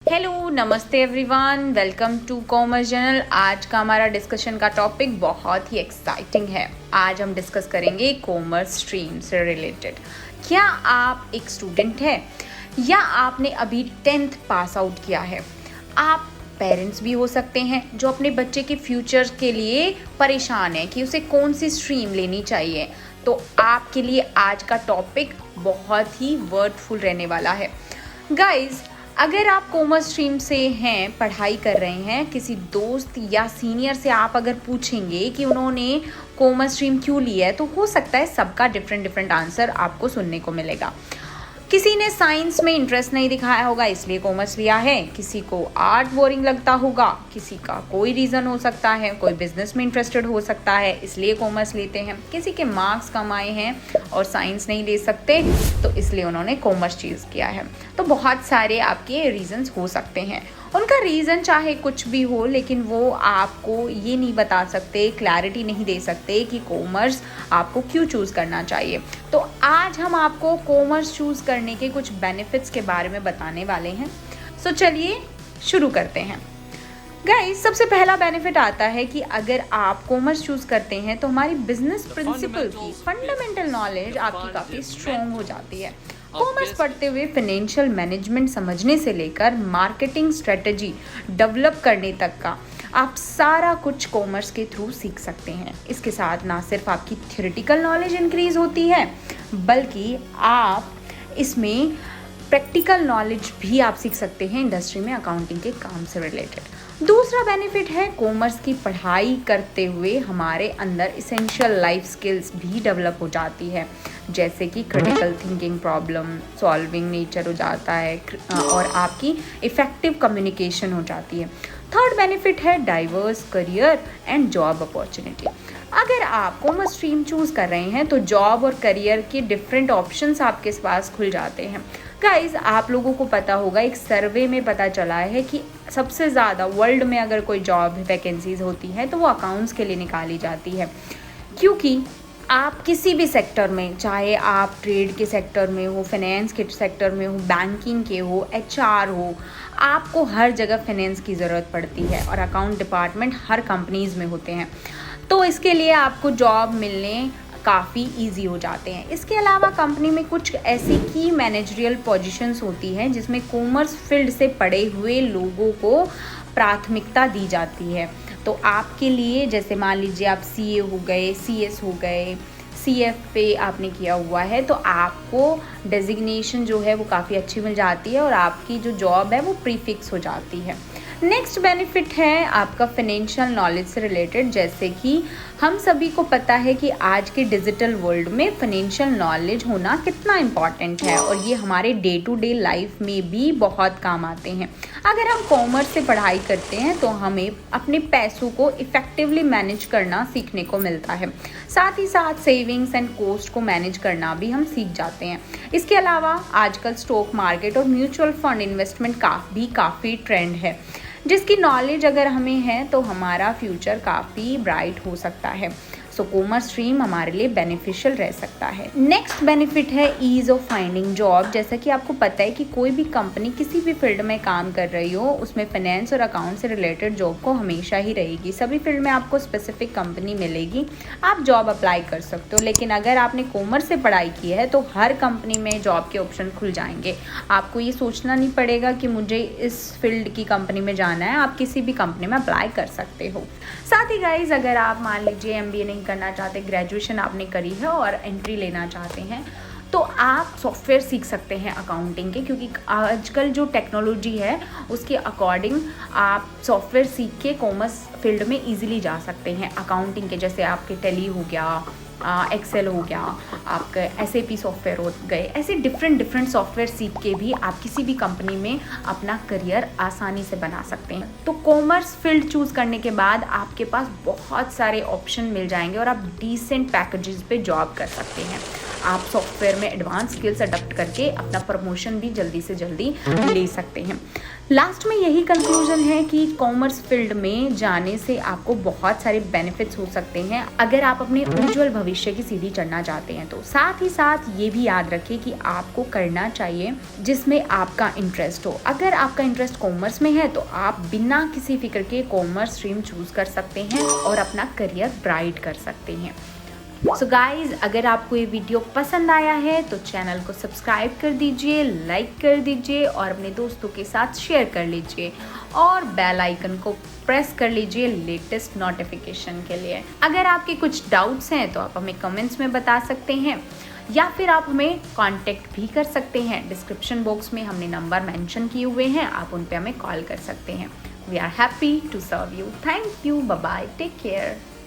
Hello नमस्ते everyone, welcome to commerce journal. आज का हमारा डिस्कशन का टॉपिक बहुत ही एक्साइटिंग है। आज हम डिस्कस करेंगे कॉमर्स स्ट्रीम से रिलेटेड। क्या आप एक स्टूडेंट हैं या आपने अभी 10th पास आउट किया है? आप पेरेंट्स भी हो सकते हैं जो अपने बच्चे के फ्यूचर के लिए परेशान है कि उसे कौन सी स्ट्रीम लेनी चाहिए। तो आपके लिए आज का टॉपिक बहुत ही वर्थफुल रहने वाला है। गाइज, अगर आप कॉमर्स स्ट्रीम से हैं, पढ़ाई कर रहे हैं, किसी दोस्त या सीनियर से आप अगर पूछेंगे कि उन्होंने कॉमर्स स्ट्रीम क्यों लिया है, तो हो सकता है सबका डिफरेंट आंसर आपको सुनने को मिलेगा। किसी ने साइंस में इंटरेस्ट नहीं दिखाया होगा इसलिए कॉमर्स लिया है, किसी को आर्ट बोरिंग लगता होगा, किसी का कोई रीज़न हो सकता है, कोई बिजनेस में इंटरेस्टेड हो सकता है इसलिए कॉमर्स लेते हैं, किसी के मार्क्स कम आए हैं और साइंस नहीं ले सकते तो इसलिए उन्होंने कॉमर्स चूज़ किया है। तो बहुत सारे आपके रीज़न्स हो सकते हैं। उनका रीज़न चाहे कुछ भी हो, लेकिन वो आपको ये नहीं बता सकते, क्लैरिटी नहीं दे सकते कि कॉमर्स आपको क्यों चूज़ करना चाहिए। तो आज हम आपको कॉमर्स चूज़ करने के कुछ बेनिफिट्स के बारे में बताने वाले हैं। सो चलिए शुरू करते हैं। गाइस, सबसे पहला बेनिफिट आता है कि अगर आप कॉमर्स चूज़ करते हैं तो हमारी बिजनेस प्रिंसिपल की फंडामेंटल नॉलेज आपकी काफ़ी स्ट्रॉन्ग हो जाती है। कॉमर्स पढ़ते हुए फाइनेंशियल मैनेजमेंट समझने से लेकर मार्केटिंग स्ट्रेटजी डेवलप करने तक का आप सारा कुछ कॉमर्स के थ्रू सीख सकते हैं। इसके साथ ना सिर्फ आपकी थ्योरेटिकल नॉलेज इंक्रीज होती है, बल्कि आप इसमें प्रैक्टिकल नॉलेज भी आप सीख सकते हैं इंडस्ट्री में अकाउंटिंग के काम से रिलेटेड। दूसरा बेनिफिट है कॉमर्स की पढ़ाई करते हुए हमारे अंदर इसेंशियल लाइफ स्किल्स भी डेवलप हो जाती है, जैसे कि critical thinking, problem solving nature हो जाता है और आपकी इफ़ेक्टिव कम्युनिकेशन हो जाती है। थर्ड बेनिफिट है diverse career and job opportunity. अगर आप कॉमर्स स्ट्रीम चूज़ कर रहे हैं तो जॉब और करियर के डिफरेंट ऑप्शंस आपके पास खुल जाते हैं। गाइज, आप लोगों को पता होगा, एक सर्वे में पता चला है कि सबसे ज़्यादा वर्ल्ड में अगर कोई जॉब वैकेंसीज होती है तो वो अकाउंट्स के लिए निकाली जाती है, क्योंकि आप किसी भी सेक्टर में, चाहे आप ट्रेड के सेक्टर में हो, फाइनेंस के सेक्टर में हो, बैंकिंग के हो, एचआर हो, आपको हर जगह फाइनेंस की ज़रूरत पड़ती है और अकाउंट डिपार्टमेंट हर कंपनीज़ में होते हैं। तो इसके लिए आपको जॉब मिलने काफ़ी इजी हो जाते हैं। इसके अलावा कंपनी में कुछ ऐसी की मैनेजरियल पोजीशंस होती हैं जिसमें कॉमर्स फील्ड से पढ़े हुए लोगों को प्राथमिकता दी जाती है। तो आपके लिए, जैसे मान लीजिए आप सीए हो गए, सीएस हो गए, सीएफए आपने किया हुआ है, तो आपको डेजिग्नेशन जो है वो काफ़ी अच्छी मिल जाती है और आपकी जो जॉब है वो प्रीफिक्स हो जाती है। नेक्स्ट बेनिफिट है आपका फाइनेंशियल नॉलेज से रिलेटेड। जैसे कि हम सभी को पता है कि आज के डिजिटल वर्ल्ड में फाइनेंशियल नॉलेज होना कितना इम्पॉर्टेंट है और ये हमारे डे टू डे लाइफ में भी बहुत काम आते हैं। अगर हम कॉमर्स से पढ़ाई करते हैं तो हमें अपने पैसों को इफ़ेक्टिवली मैनेज करना सीखने को मिलता है। साथ ही साथ सेविंग्स एंड कॉस्ट को मैनेज करना भी हम सीख जाते हैं। इसके अलावा आजकल स्टॉक मार्केट और म्यूचुअल फंड इन्वेस्टमेंट का भी काफ़ी ट्रेंड है, जिसकी नॉलेज अगर हमें है तो हमारा फ्यूचर काफ़ी ब्राइट हो सकता है। सो कॉमर्स स्ट्रीम हमारे लिए बेनिफिशियल रह सकता है। नेक्स्ट बेनिफिट है ईज़ ऑफ फाइंडिंग जॉब। जैसा कि आपको पता है कि कोई भी कंपनी किसी भी फील्ड में काम कर रही हो, उसमें फाइनेंस और अकाउंट से रिलेटेड जॉब को हमेशा ही रहेगी। सभी फील्ड में आपको स्पेसिफिक कंपनी मिलेगी, आप जॉब अप्लाई कर सकते हो। लेकिन अगर आपने कॉमर्स से पढ़ाई की है तो हर कंपनी में जॉब के ऑप्शन खुल जाएंगे। आपको ये सोचना नहीं पड़ेगा कि मुझे इस फील्ड की कंपनी में जाना है, आप किसी भी कंपनी में अप्लाई कर सकते हो। साथ ही गाइज, अगर आप मान लीजिए एमबीए नहीं करना चाहते, ग्रेजुएशन आपने करी है और एंट्री लेना चाहते हैं, तो आप सॉफ्टवेयर सीख सकते हैं अकाउंटिंग के, क्योंकि आजकल जो टेक्नोलॉजी है उसके अकॉर्डिंग आप सॉफ्टवेयर सीख के कॉमर्स फील्ड में इजीली जा सकते हैं अकाउंटिंग के। जैसे आपके टैली हो गया, एक्सेल हो गया, आपका एसएपी सॉफ्टवेयर हो गए, ऐसे डिफरेंट सॉफ्टवेयर सीख के भी आप किसी भी कंपनी में अपना करियर आसानी से बना सकते हैं। तो कॉमर्स फील्ड चूज़ करने के बाद आपके पास बहुत सारे ऑप्शन मिल जाएंगे और आप डिसेंट पैकेजेस पे जॉब कर सकते हैं। आप सॉफ्टवेयर में एडवांस स्किल्स अडॉप्ट करके अपना प्रमोशन भी जल्दी से जल्दी ले सकते हैं। लास्ट में यही कंक्लूजन है कि कॉमर्स फील्ड में जाने से आपको बहुत सारे बेनिफिट्स हो सकते हैं अगर आप अपने उज्जवल भविष्य की सीढ़ी चढ़ना चाहते हैं तो। साथ ही साथ ये भी याद रखें कि आपको करना चाहिए जिसमें आपका इंटरेस्ट हो। अगर आपका इंटरेस्ट कॉमर्स में है तो आप बिना किसी फिक्र के कॉमर्स स्ट्रीम चूज कर सकते हैं और अपना करियर ब्राइट कर सकते हैं। सो गाइज, अगर आपको ये वीडियो पसंद आया है तो चैनल को सब्सक्राइब कर दीजिए, लाइक कर दीजिए और अपने दोस्तों के साथ शेयर कर लीजिए और बेल आइकन को प्रेस कर लीजिए लेटेस्ट नोटिफिकेशन के लिए। अगर आपके कुछ डाउट्स हैं तो आप हमें कमेंट्स में बता सकते हैं या फिर आप हमें कांटेक्ट भी कर सकते हैं। डिस्क्रिप्शन बॉक्स में हमने नंबर मेंशन किए हुए हैं, आप उन पे हमें कॉल कर सकते हैं। We are happy to serve you. Thank you, bye bye, take care.